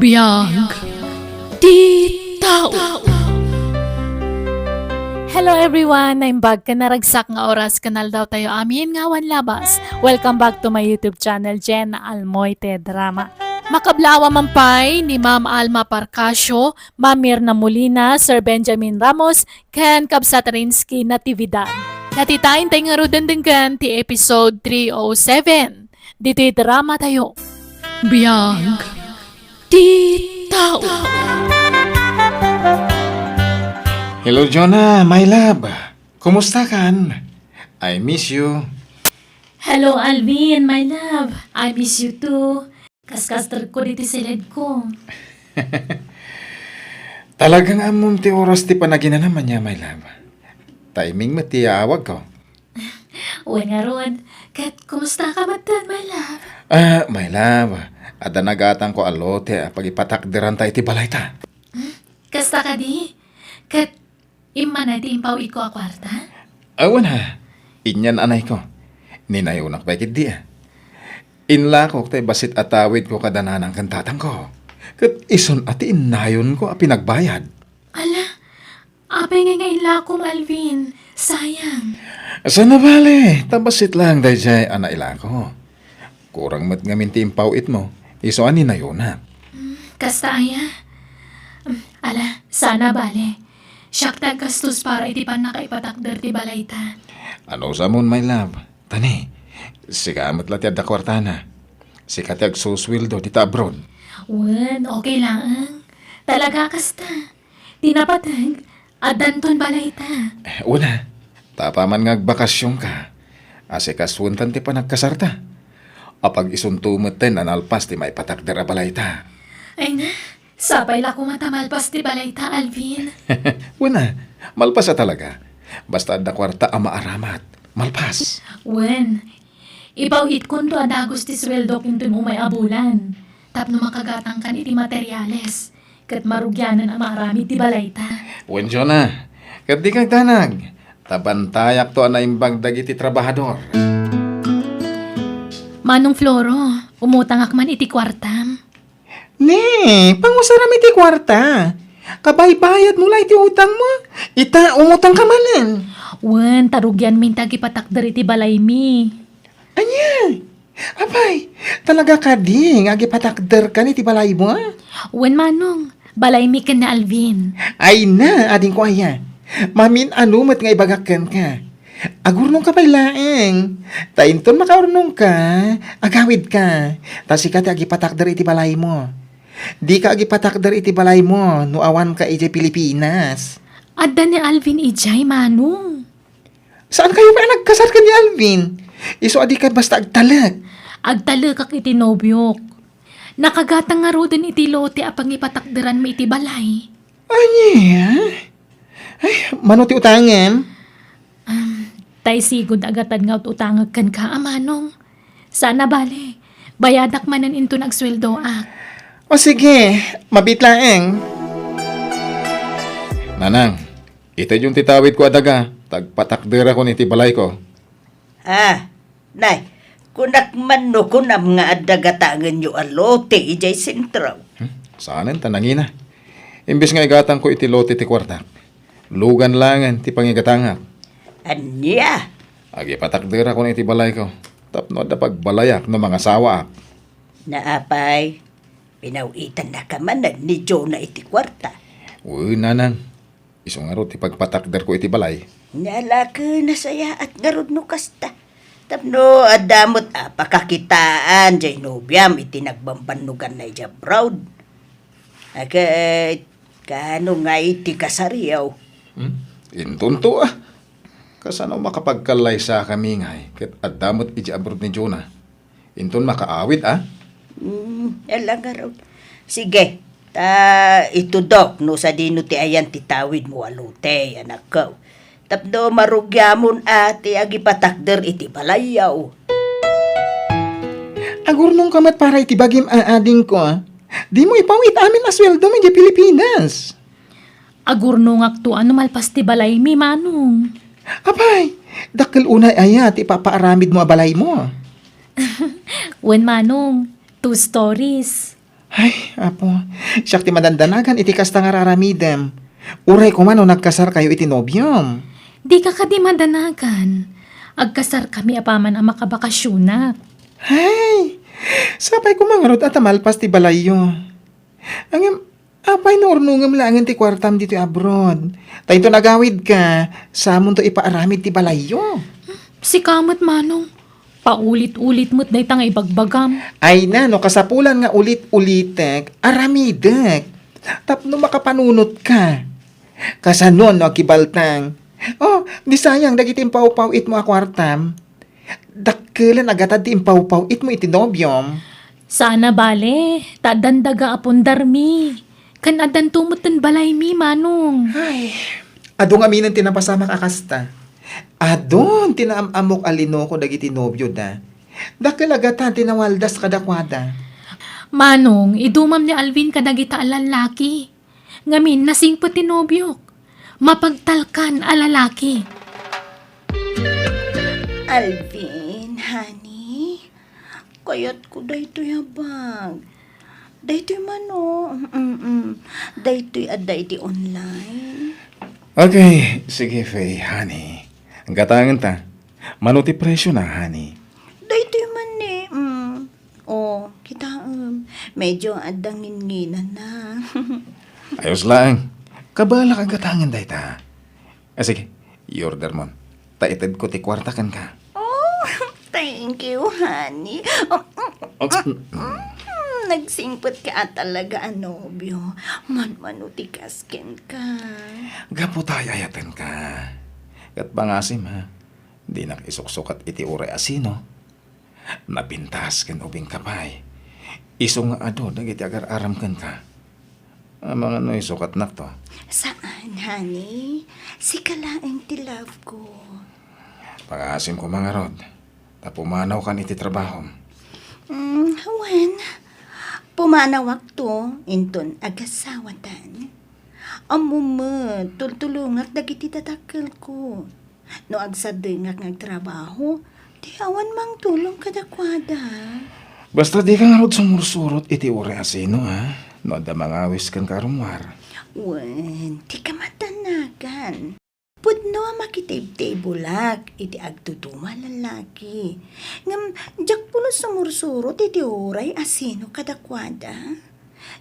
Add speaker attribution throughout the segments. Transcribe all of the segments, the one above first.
Speaker 1: Biyag Titaw.
Speaker 2: Hello everyone! Naimbag ka naragsak nga oras kanal daw tayo amin ngawan labas. Welcome back to my YouTube channel, Jen Almoite Drama. Makablawa mampay ni Ma'am Alma Parcasio, Ma'am Mirna Molina, Sir Benjamin Ramos, Ken Kabsatarinsky Natividad. Natitain tayo nga rodendenggan ti episode 307. Dito drama tayo.
Speaker 1: Biyag Titaw.
Speaker 3: Hello, Jonah, my love. Kumusta kan? I miss you.
Speaker 2: Hello Alvin, my love. I miss you too. Kaskaster ko dito sa led ko.
Speaker 3: Talagang among ti oras ti panagina naman niya, my love. Timing mo ti awag ko.
Speaker 2: Uy nga Rod, kat kumusta ka matan, my love?
Speaker 3: My love. Ada nagatang ko alote pagipatakdiran tayo ti balay ta.
Speaker 2: Kasta ka di? Kat ima na di impaw iko a kwarta?
Speaker 3: Awan ha. Inyan anay ko. Ninayunak pa ikit di Inla ko tay basit atawid ko kadananang kantatang ko. Kat ison ati inayon ko a pinagbayad.
Speaker 2: Ala, apay nga ila kong Alvin. Sayang.
Speaker 3: Sana bale, tabasit lang dayjay anaila ko. Kurang mat nga minti impaw it mo. Iso ani na yun na.
Speaker 2: Kasta aya? Ala, sana bale. Siyak gastos para iti pan nakaipatakder ti balayta.
Speaker 3: Ano sa mon, my love? Tani, sikamot lat yad da kwartana. Sikat yag suswildo dita abroad.
Speaker 2: Wen, okay lang. Talaga kasta. Tinapatag, adanton balayta.
Speaker 3: Una, tapaman nga bakasyon ka. Asikaswuntan ti pa nagkasarta. Apag isuntumeten analpas ti may patakder a balayta.
Speaker 2: Ay na, sapay la ko matamalpas ti balayta, Alvin.
Speaker 3: Una, malpas a talaga. Basta da kwarta a maaramat. Malpas.
Speaker 2: Wen, ipawit kun to adagos ti sweldo kintun umay abulan. Tapno makagatang kan iti materyales. Kat marugyanan ang marami ti balayta.
Speaker 3: Wen, Jonah, kat di kang tanag. Tabantayak to anaimbag dagiti trabahador.
Speaker 2: Manong Floro, umutangak man iti kwartam.
Speaker 4: Ne, pangusarami ti kwarta. Kabay-bayad mo lang iti utang mo. Ita, umutang ka manan.
Speaker 2: Wen, tarugyan min tagi patakder iti balay mi.
Speaker 4: Anya? Abay, talaga ka di, nga gipatakder ka ni ti balay mo.
Speaker 2: Wen manong, balay mi ken na Alvin.
Speaker 4: Ay na, ading ko aya. Mamin anumat nga ibagakan ka. Agurnong ka pailaeng. Tainton makaurnong ka. Agawid ka. Tasika ti agipatakder iti balay mo. Di ka agipatakder iti balay mo. Nuawan ka iti Pilipinas.
Speaker 2: Adda ni Alvin ijay manong.
Speaker 4: Saan kayo ba nagkasar ka ni Alvin? Iso adi ka basta agtalag.
Speaker 2: Agtalekak iti nobyok. Nakagatang nga rodin iti lote apang ipatakderan mi iti balay.
Speaker 4: Anya? Ay, mano ti utangan?
Speaker 2: Tay sigod agatan nga utangag kan ka, amanong. Sana bale, bayadak manan into nagsweldo ak.
Speaker 4: O sige, mabitlaeng.
Speaker 3: Nanang, ito yung titawid ko adaga. Tagpatakder ako ni tibalay ko.
Speaker 5: Nay, kunak man no kunam nga adagatangan nyo alote ijay sentraw.
Speaker 3: Saanan tanangina. Imbis nga igatang ko iti lote ti kwarta. Lugan langan ti pangigatangak.
Speaker 5: Anya?
Speaker 3: Agi patakder ako ni iti balay ko. Tapno da pagbalayak no mga sawa ak.
Speaker 5: Naapay, pinawitan na ka man ni Jonah iti kwarta.
Speaker 3: Uy, nanang. Iso nga ro ti pagpatakder ko iti balay.
Speaker 5: Nalaka na saya at garod no kasta. Tapno adamot pakakitaan jay nobyam iti nagbambanugan na ija proud. Agad, kano nga iti kasariyaw.
Speaker 3: Intunto ah. Kasano makapagkalay sa kami ngay. Kat adamot iti abroad ni Jonah. Inton makaawit ah.
Speaker 5: Alang araw. Sige, ito dok, no sa dino ti ayan titawid mo alute, anak ko. Tapno marugyamon ati agipatakder iti balayaw.
Speaker 4: Agurnong kamat para iti bagim aading ko. Di mo ipawit amin asweldo mo di Pilipinas.
Speaker 2: Agurno nga to ano malpas ti balay mi manong.
Speaker 4: Abay, dakil unay ayat ipapaaramid mo abalay mo.
Speaker 2: Wen manong, 2 stories.
Speaker 4: Ay, apo. Siyak ti madandanagan iti kasta nga raramidem. Uray ko man no nagkasar kayo iti nobyom.
Speaker 2: Di ka kadi madanagan. Agkasar kami apaman ang makabakasyunak.
Speaker 4: Ay, sapay ko mangarod at amalpas ti balayo. Ang apay no ornungam langan ti kwartam dito abroad. Tayo to nagawid ka, samon to ipaaramid ti balayo.
Speaker 2: Si kamot manong, paulit-ulit mo't day tanga ibagbagam.
Speaker 4: Ay na, no, kasapulan nga ulit-ulitek, aramidek. Tapno makapanunot ka. Kasanon, no, kibaltang. Oh, di sayang, dagiti impaw-pawit mo akwartam. Dakkelan agatad ti impaw-pawit mo iti nobyom.
Speaker 2: Sana bale, tadandaga apon darmi. Kan adan tumutan balay mi manong.
Speaker 4: Ay, adong aminan tinapasama kakasta. Adon, tinaamamok alino ko dagiti nobyo da. Dakilagatan tinawaldas kadakwada.
Speaker 2: Manong, idumam ni Alvin kadagita alalaki. Ngamin nasing pati nobyok. Mapagtalkan alalaki.
Speaker 5: Alvin, honey, kayat ko daytoy habag. Daytoy mano. Daytoy at daytoy online.
Speaker 3: Okay, sige, Faye, honey. Ang katangan ta, manuti presyo na, honey.
Speaker 5: Daytoy man eh. Oh, kita medyo adangin-nginan na.
Speaker 3: Ayos lang. Kabala kang katangan, day ta. Sige, i-order mo. Taited ko ti kwartakan ka.
Speaker 5: Oh, thank you, honey. Nagsingpot ka talaga, anobyo. Manuti kasken ka.
Speaker 3: Gapo tayo ayatan ka. Kat pangasim ha. Di nakisuksukat iti uray asino. Napintas ken ubing kapay. Iso nga ado dagiti agar aram ken ka. Ang mga no isukat nak to.
Speaker 5: Saan, honey? Si kalaeng ti love ko.
Speaker 3: Pangasim ko mga rod. Tapumanaw kan iti trabaho.
Speaker 5: Hawan. Pumanawak to, inton agasawatan. Amuma, tultulungak dagiti tatakil ko. No agsadingak ngagtrabaho, di awan mang tulong kadakwada.
Speaker 3: Basta di ka nga rod sumursurot iti uray asino ha. No da mangawis kan karumwar.
Speaker 5: Wen, di ka matanagan. Pudno makitib-tibulak, iti agtutuma lalaki. Ngam, jak puno sumursurot iti oray asino kadakwada.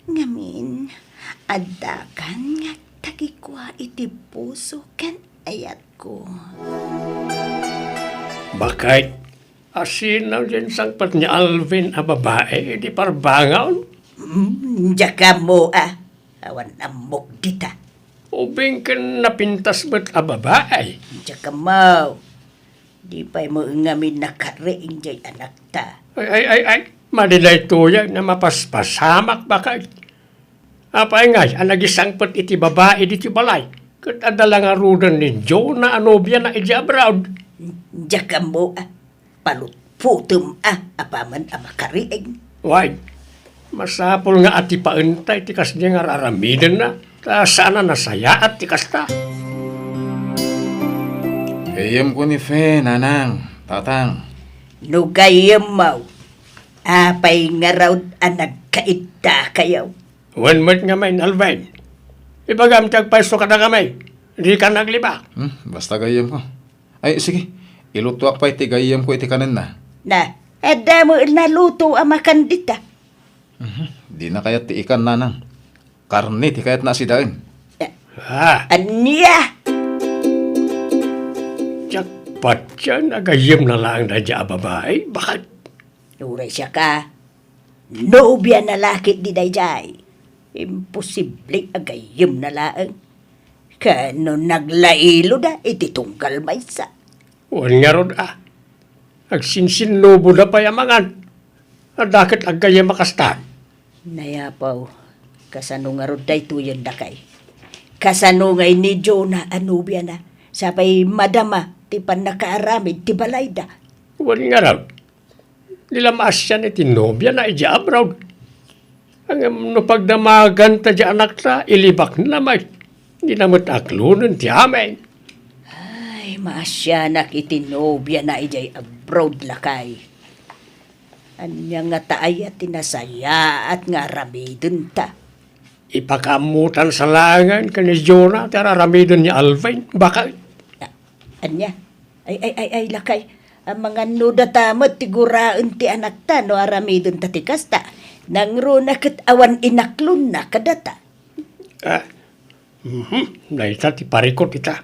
Speaker 5: Ngamin, adakan nga tagikwa iti puso kan ayat ko.
Speaker 6: Bakit? Asinaw din sangpat ni Alvin a babae, di parbangaw.
Speaker 5: Jaka mo awan amok dita.
Speaker 6: Ubing ka napintas ba't a babae?
Speaker 5: Jaka mo, di pa'y mo ngamin nakariing jay anak ta.
Speaker 6: Ay, madilay tuya na mapaspasamak bakit? Apay nga, ang nagisangpat iti babae diti balay. Kat adala nga rudan ni Joe na anobya na iti abroad.
Speaker 5: Jaka mo palutputum apaman makariing.
Speaker 6: Why? Masapol nga ati paentay tikas niya nga raramidan na. Ta sana nasaya at tikas ta.
Speaker 3: Kayam ko ni Fe, nanang, tatang.
Speaker 5: Nugayam mo, apay nga raw nagkaita kayo.
Speaker 6: One month nga may Alvin. Ibagam tagpaiso ka na kamay. Hindi ka nagliba.
Speaker 3: Basta gayam ko. Ay, sige. Ilutuak pa iti gayam ko iti kanan na.
Speaker 5: Na, ada mo naluto ang makandita.
Speaker 3: Di na kayat ti ikan, nanang. Karne, ti kayat na sidain.
Speaker 6: Ha?
Speaker 5: Anya!
Speaker 6: Jackpot siya. Nagayim na lang na dya babae. Bakit?
Speaker 5: Nuray siya ka. Nobya na lakit di dayjay. Imposible agayim na laang. Kano naglailo da, iti tunggal maysa.
Speaker 6: Wan nga ron Agsinsinlobo na payamangan. Adakit agayim makastan.
Speaker 5: Nayapaw, kasano nga ron day tuyan da kay. Kasano ngay ni Jonah anubya na. Sapay madama, ti pan nakaaramid, ti balayda.
Speaker 6: Wan nga ron. Nilamas siya ni tinobya na ija abroad. Ang no pagdamagan ta dya anak ta, ilibak na may. Hindi naman aklunan ti amin.
Speaker 5: Ay, maasyanak itinobya na ijay abroad lakay. Anya nga taay at tinasaya at nga ramidon ta.
Speaker 6: Ipakamutan sa langan ka ni Jonah at aramidon ni Alvin. Baka
Speaker 5: Anya? Ay, lakay. Ang mga nuda tamot, tiguraan ti anak ta, no aramidon ta tikasta. Nang runa kat awan inaklon na kadata.
Speaker 6: naita ti parikot ita.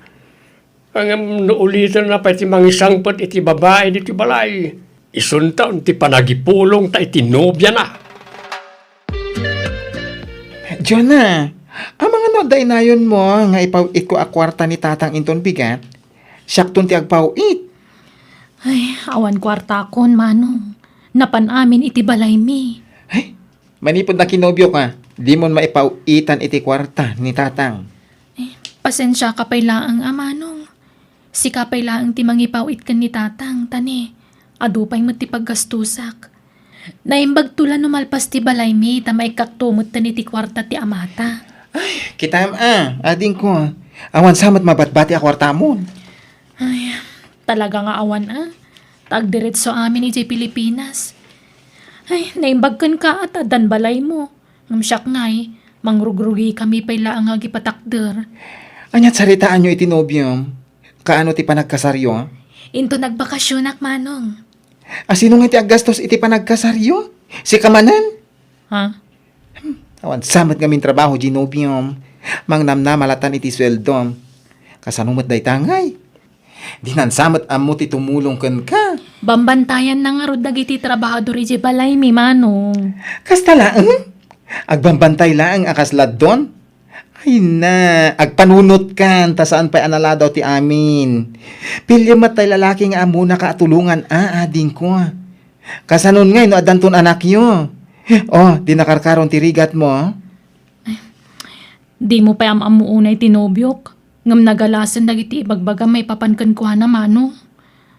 Speaker 6: Ang naulitan na pa iti mangisangpot iti babae iti balay. Isuntaon ti panagipulong ta iti nobya na.
Speaker 4: Jonah, ang mga noday nayon mo nga ipawit ko a kwarta ni tatang inton bigat, siyakton ti agpawit.
Speaker 2: Ay, awan kwarta kon, manong. Napanamin iti balay mi.
Speaker 4: Ay, manipod na kinobyo ka, di mo maipawitan iti kwarta ni tatang.
Speaker 2: Pasensya ka pay laang, manong. Si kapay laang ti mangipawit kan ni tatang, tani. Adupay mo ti paggastusak. Naimbag tulan numalpas ti balay mi, tamay kaktumot tani ti kwarta ti amata.
Speaker 4: Kitam ading ko, awan samat mabatbati a kwarta mo.
Speaker 2: Ay, talaga nga awan Tagdiretso amin iti Pilipinas. Ay, naimbagkan ka at adan balay mo. Ngamsyak ngay, mangrugrugi kami pay laang agipatakder.
Speaker 4: Anyat saritaan nyo iti nobyom, kaano ti panagkasaryo?
Speaker 2: Into nagbakasyonak, manong.
Speaker 4: Asino nga iti aggastos iti panagkasaryo? Si Kamanan?
Speaker 2: Ha?
Speaker 4: Awan samat ngamin trabaho, Ginobium. Mang namnamalatan iti sweldo. Kasanumat day tangay. Di nan samat amo ti tumulong ken ka.
Speaker 2: Bambantayan na nga rod dagiti trabahador iti balay mi, manong.
Speaker 4: Kasta laang? Agbambantay laang akaslad don? Ay na, agpanunot kan, ta saan pa'y analadaw ti amin. Pilya matay lalaki nga amo na kaatulungan, ading ko. Kasanon ngay, no adanton anak yo. Oh, di nakarkaron ti rigat mo.
Speaker 2: Di mo pa amuunay tinobyok. Ngam nagalasan dagiti ibagbaga may papankan ko na, manong.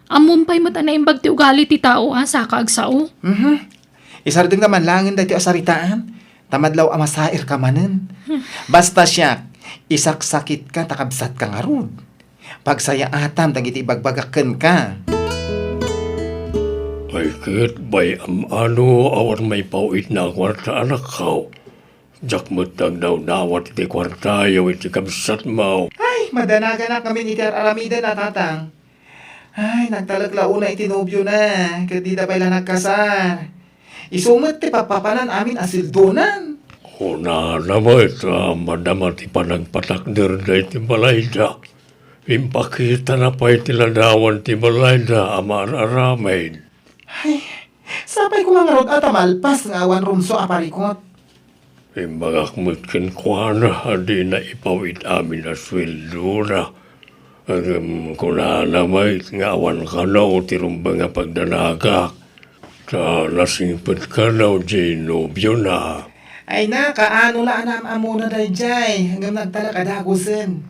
Speaker 2: Amumpay mo na imbag ti ugali ti tao, sa kaagsao.
Speaker 4: Isardeng naman langin dahi ti asaritaan. Tamadlaw amasair ka manen. Basta siya, isaksakit ka, takabsat ka nga rod. Pagsaya atam, dagiti ibagbagaken ka.
Speaker 6: Ay kit bay ano awan may pauit na kwarta anak kao. Jak matag daw dawat iti kwarta yaw iti kabsat mo.
Speaker 4: Ay, madanaga na kami ni Ter Alameda na tatang. Ay, nagtalaglauna iti nobyo na. Kadi da pala nagkasar. Isumat ti papapanan amin asildonan.
Speaker 6: Kuna naman ita madama ti panagpatakder da iti balayda. Impakita na pa iti ladawan ti balayda amar aramaid.
Speaker 4: Ay, sapay ko nga rod at amalpas nga awan rumso aparikot.
Speaker 6: Imbagakmut ken kuana adi na ipawit amin na sweldo na. Kuna naman nga awan ka na o tirumbang nga pagdanagak. Ta nasingpet ka na o nobyo na.
Speaker 4: Ay na, kaano laan amuna day jay. Hanggang nagtala kadagusin.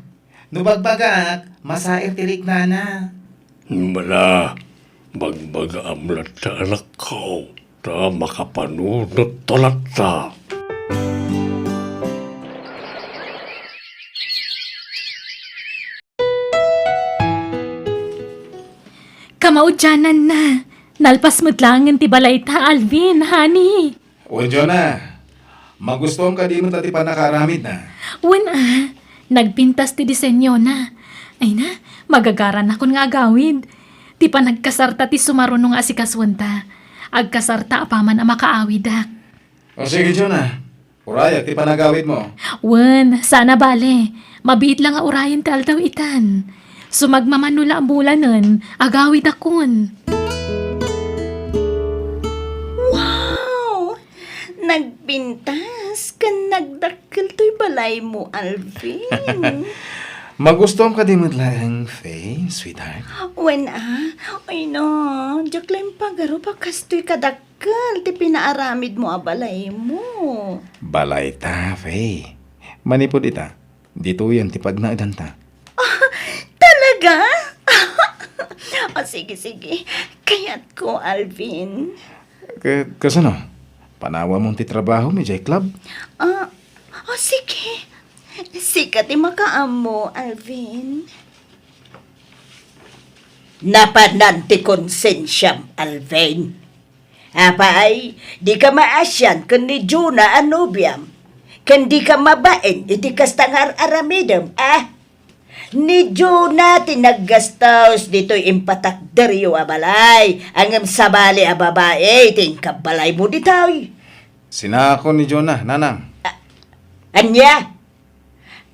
Speaker 4: Nubagbagak, masair tirik na na.
Speaker 6: Mala, bagbaga amlat ta anak ko. Ta makapanunot talat ta.
Speaker 2: Kamaudyanan na. Nalpas mo't langin ti balay ta, Alvin, honey.
Speaker 3: O, Jonah, magustuhan ka di mo tati pa nakaramid na.
Speaker 2: Wen nagpintas ti disenyo na. Ay na, magagaran akon nga agawid. Ti pa nagkasarta ti sumarunong asikaswanta. Agkasarta apaman a makaawid ak.
Speaker 3: O sige, Jonah. Urayak, ti panagawid mo.
Speaker 2: Wen, sana bale. Mabiit lang nga urayan ti aldaw itan. Sumagmamanula ang bulanan, agawid akon.
Speaker 5: Wow! Nagpintas ka nagdakkel to'y balay mo, Alvin.
Speaker 3: Magustuhan ka di mo lang, Faye, sweetheart.
Speaker 5: When ay no, diyak lang pagaro pa kastoy kadakkel, ti pinaaramid mo a balay mo.
Speaker 3: Balay ta, Faye. Manipod ita. Dito yan, tipag na idan ta.
Speaker 5: Talaga? O sige, kaya't ko, Alvin.
Speaker 3: Kasano? Panawa mong ti trabaho, may jay club?
Speaker 5: Sige. Sikat makaamo, Alvin. Napanan ti konsensyam, Alvin. Apay, di ka maasyan kan ni Juna anobiam. Kan di ka mabain, iti kastangar aramidam, Ni Juna tinaggastos dito'y impatakderyo a balay. Ang sabali a babae, tingkab balay mo dito'y.
Speaker 3: Sinako ni Jonah, nanang.
Speaker 5: Anya,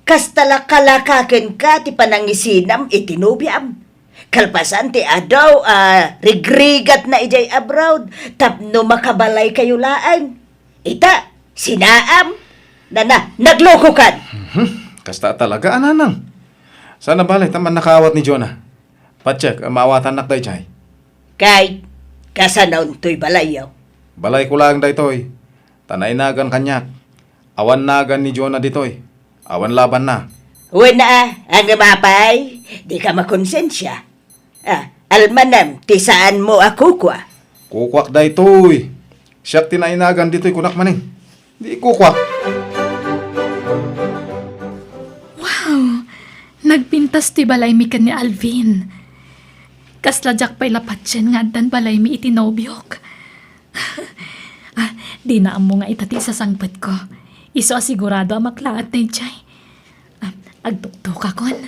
Speaker 5: kastalak-kalakakin ka ti panangisinam itinubiam. Kalpasan ti adaw, rigrigat na ijay abroad, tapno makabalay kayo laan. Ita, sinaam, nagloko kan.
Speaker 3: Kasta talaga, nanang. Sana balay, taman nakawat ni Jonah. Pacheck, maawatan nak day chay.
Speaker 5: Kay, kasanaon to'y balayaw.
Speaker 3: Balay ko lang daytoy. Tanay nagan kanyak. Awan nagan ni Jonah ditoy. Awan laban na.
Speaker 5: Wala, ang mapay, di ka makonsensya. Almanam, tisaan mo ako kwa.
Speaker 3: Kukwak daytoy. Siyak tinainagan ditoy kunak maning. Di kukwak.
Speaker 2: Nagpintas ti balay mi ken ni Alvin. Kasladyak pa'y lapatsin nga dan balay mi itinobyok. Di na amo nga itati sa sangpet ko. Iso asigurado ang maklaat na ijay. Agtuktok akon.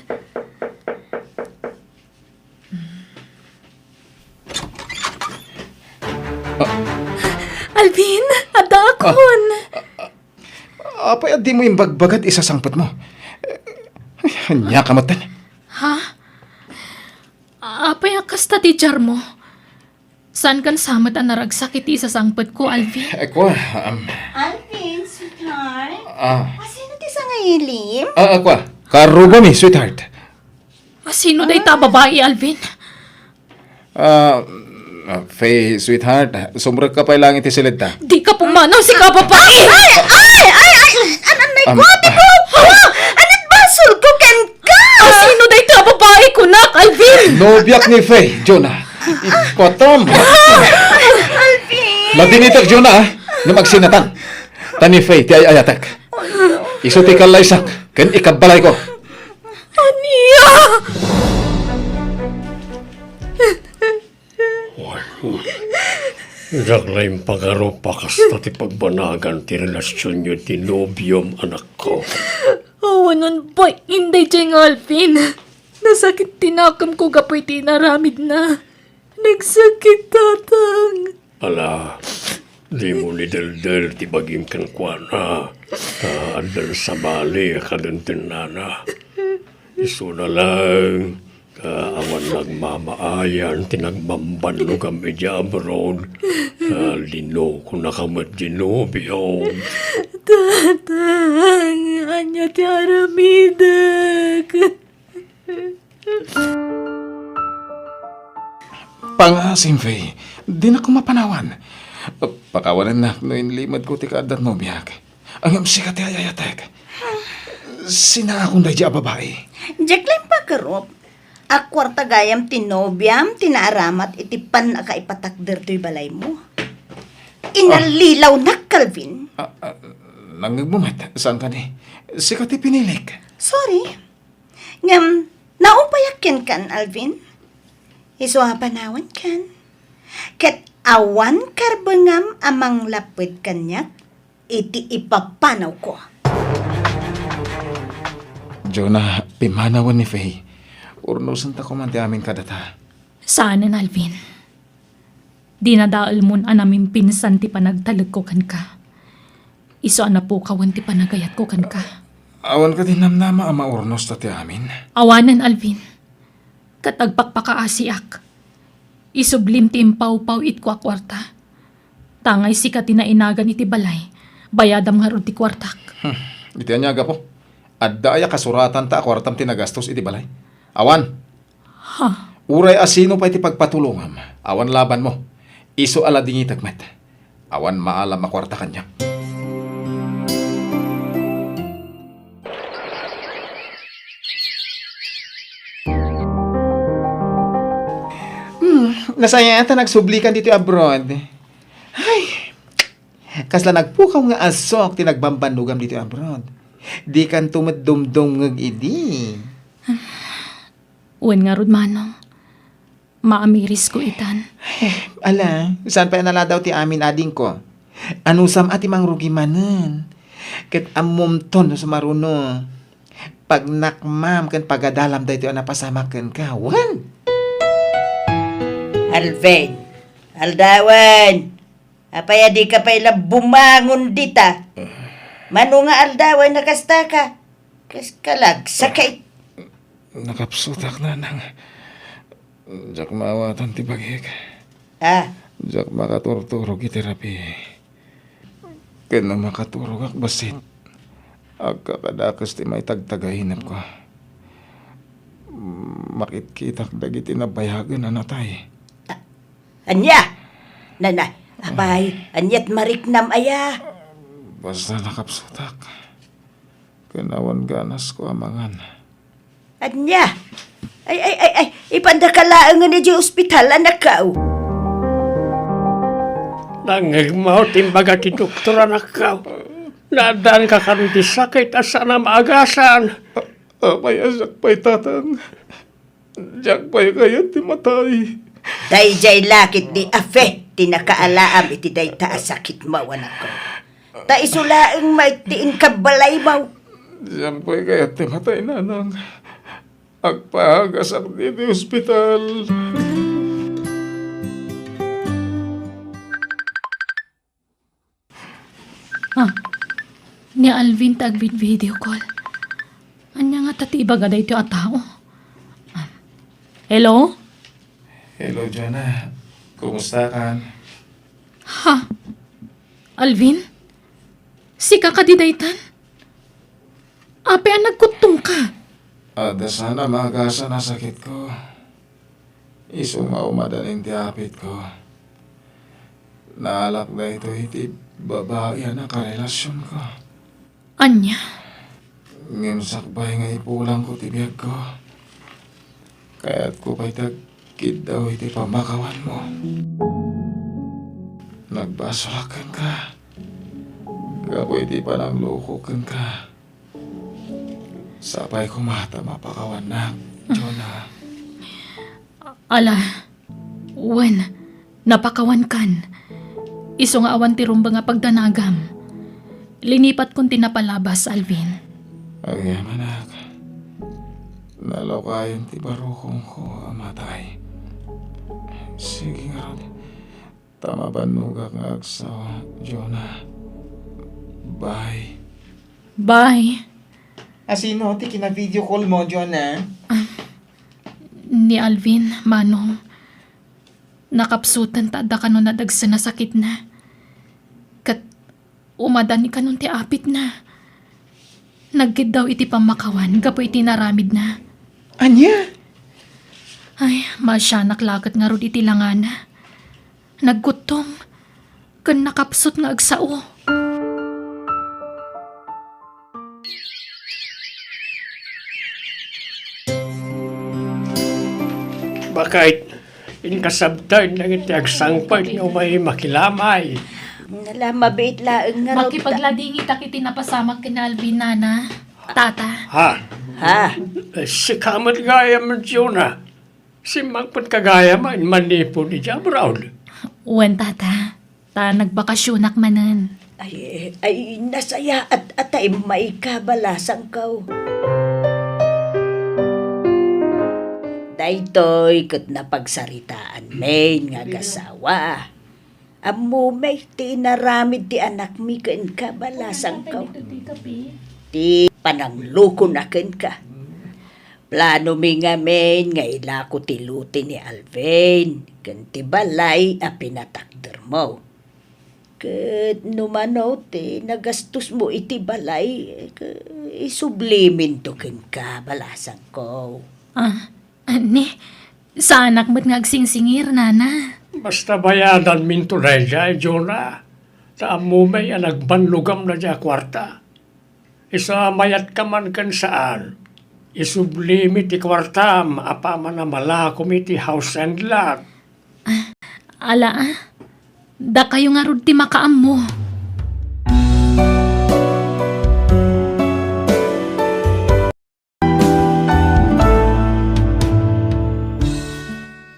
Speaker 2: Alvin, ada akon.
Speaker 3: Apay, di mo yung bagbagat isasangpat mo. Nya kamatan.
Speaker 2: Ha? Apay kasta ti jar mo? San kan samat ang naragsakit sa sangpet ko, Alvin?
Speaker 3: Ako,
Speaker 5: Alvin, sweetheart. Sino ti sa ngayilim?
Speaker 3: ako, karugo mi, sweetheart.
Speaker 2: Sino day ta babae, Alvin?
Speaker 3: Faye, sweetheart, sumrag ka pa lang iti silid ta.
Speaker 2: Di ka pumanaw si ka babae!
Speaker 5: Anan may kwabi ko! Anit basol ko ken ka!
Speaker 2: Sino day ta babae ko, nak, Alvin?
Speaker 3: Nobiyak ni Faye, Jonah. Ikotom.
Speaker 5: Alvin!
Speaker 3: Madinitak, Jonah, na magsinatan. Tani Faye, ti ayatak. Iso ti kalaysak, ken ikabalay ko.
Speaker 2: Ania!
Speaker 6: Naglaing pagaro pa kasta ti pagbanagan ti relasyon nyo ti nobyom anak ko.
Speaker 2: Awanon pa, hindi dyan, Alvin. Nasakit tinakam ko kapoy tinaramid na. Nagsakit, tatang.
Speaker 6: Ala, di mo ni Del ti bagim kan kwana. Andal sa bali kaduntin nana. Iso na lang, awan nagmamaayan, tinagbambanlo kami di abroad. Lino ko nakamat ginobyo.
Speaker 2: Tatang, anya ti aramidak.
Speaker 3: Pangasim, Faye. Di na ko mapanawan. Pakawalan na, no inlimad ko ti kaadat no biyak. Ang amsika ti ayayatek. Sina akong dahi babae.
Speaker 5: Jacqueline Pakarop, akwarta gayam tinobyam, tinaaramat itipan na kaipatakder to'y balay mo. Inalilaw na, Calvin.
Speaker 3: Nangagbumat, saan ka ni? Sikat ti pinilik.
Speaker 5: Sorry. Ngam, naupayakin kan, Alvin. Iswa panawan kan. Ket awan karbengam amang lapit kanyak, iti ipapanaw ko.
Speaker 3: Jonah, pimanawan ni Faye. Urnusan ta ko man ti amin kadata.
Speaker 2: Saanan, Alvin? Di na daal mo namin pinsan ti panagtalag ko kan ka. Iso na po kawan ti panagayat ko kan ka.
Speaker 3: Awan ka din namnama ang maurnos ta ti amin.
Speaker 2: Awanan, Alvin. Katagpakpakaasiak. Isublim ti impaw-paw it ko akwarta. Tangay sikat inainagan iti balay. Bayadam nga ron ti kwartak.
Speaker 3: Iti anyaga po. Adda aya kasuratan ta akwartam tinagastos iti balay. Awan. Uray asino pa iti pagpatulungam. Awan laban mo. Iso ala dingi tagmet. Awan maalam akwarta kanya.
Speaker 4: Nasaya ata nagsublikan dito abroad. Ay, kasla nagpukaw nga asok tinagbambanugam dito abroad. Di kan tumaddumdum ngag idi.
Speaker 2: Uwan nga rod, manong. maamiris ko itan.
Speaker 4: Ala, saan pa nala daw ti amin ading ko? Anusam ati mangrugi manen. Ket amom ton sa maruno. Pag nakmam kan pagadalam dahi ito napasamakan ka. Wan!
Speaker 5: Alvin, aldawan. Apaya di ka pala bumangon dita. Mano nga aldawan nakasta ka. Kas kalag sakay.
Speaker 3: Nakapsutak na nang... Jak mawatan ti bagik.
Speaker 5: Ah,
Speaker 3: Jak makaturturog iti terapi. Kena makaturog ak basit. Agkakadakas ti may tagtagahinap ko. Makitkitak dagiti na bayagan na natay.
Speaker 5: anya. Nanay, abay, anyat mariknam aya.
Speaker 3: Basta nakapsutak. Kanawan ganas ko amangan.
Speaker 5: Anya. Ay, ipandakalaan nga ni di ospital, anak ka.
Speaker 6: Nangigmaw timbaga ti doktor anak ka. Nadaan ka karon ti sakit asa na maagasan.
Speaker 3: Apay asak pa'y tatang. Jak pa'y kayo ti matay.
Speaker 5: Dayjay lakit ni afe, tinakaalaam iti day taas sakit mo, anak ko. Ta isulaang may tiin kabalay mo.
Speaker 3: Jak pa'y kayo ti matay nanang. Agpahagasak di ospital.
Speaker 2: Ni Alvin tagbin video call. Anya nga tati ibaga da ito a tao. Hello?
Speaker 3: Hello, Jonah. Kumusta kan?
Speaker 2: Ha? Alvin? Si kakadidaytan? Ape ang nagkutong ka.
Speaker 3: Ada sana magasa na sakit ko. Isungaw madaling tiapit ko. Naalak na ito iti babae na karelasyon ko.
Speaker 2: Anya?
Speaker 3: Ngayon sakbay nga ipulang ko tibiyag ko. Kaya't ko pa'y tagkid daw iti pamakawan mo. Nagbasurakan ka. Gapoy iti panang lukukan ka. Sapay ko mata mapakawan na, Jonah.
Speaker 2: Ala, wen, napakawan kan. Iso nga awan ti rumba nga pagdanagam. Linipat kong tinapalabas, Alvin.
Speaker 3: Agyamanak. Nalokayon ti barukong ko amatay. Sige nga ron. Tama ba nugak nga agsawa, Jonah? Bye.
Speaker 2: Bye.
Speaker 4: Asino ti kina-video call mo, Jonah?
Speaker 2: Ni Alvin, Manong. Nakapsutan ta da kanon na dagsa na sakit na. Kat umadan ni kanon ti apit na. Nagkid daw iti pamakawan, gapo iti naramid na.
Speaker 4: Anya?
Speaker 2: Ay, masya naklakat nga ro iti langana. Naggutom. Kan nakapsut nga agsao.
Speaker 6: Bakit inkasabtan ng iti agsangpag niyo may makilamay.
Speaker 5: Nala, mabait laang nga raw.
Speaker 2: Makipagladingi tak iti napasamak kina Alvin, nana. Tata.
Speaker 6: Ha?
Speaker 5: Ha?
Speaker 6: Si kamat gaya man Jonah. Si magpat kagaya man manipon ni Jabraul.
Speaker 2: Uwan, tata. Ta nagbakasyonak manan.
Speaker 5: Ay, nasaya at atay may kabalasang kau. Daytoy kat napagsaritaan main nga gasawa. Amo may tinaramid ti anak mi ken kabalasang kau. Ti panangluko na ken ka. Plano mi nga main nga ilako ti luti ni Alvin. Ken ti balay a pinatakder mo. Ket numano ti nagastos mo iti balay. Isublimin to ken kabalasang ko.
Speaker 2: Ani, sa anak mo't nga agsingsingir, nana.
Speaker 6: Basta bayadan minto na dyan, Jonah. Sa amo may nagbanlugam na dyan kwarta. Isa mayat ka man kan saan. Isublimit ti kwartam, apa man na malakom iti house and lot.
Speaker 2: Ala, da kayo nga rod ti makaam mo.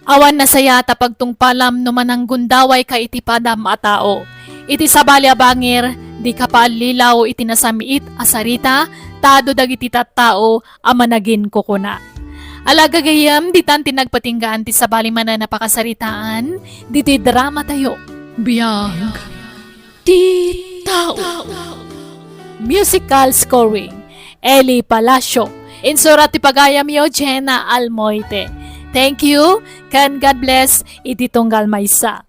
Speaker 2: Awan na saya tapag tungpalam no manang gundaway ka iti padam a tao. Iti sabali a bangir, di ka paalilaw iti nasamiit asarita, tado dagiti tattao a managin kukuna. Alaga gayam, di tan tinagpatinggaan ti sabali man na napakasaritaan, di ti drama tayo.
Speaker 1: Biyag ti tao.
Speaker 2: Musical scoring, Eli Palacio. Insurat ti pagayam yo, Jenna Almoite. Thank you, kan God bless, iti tunggal maysa.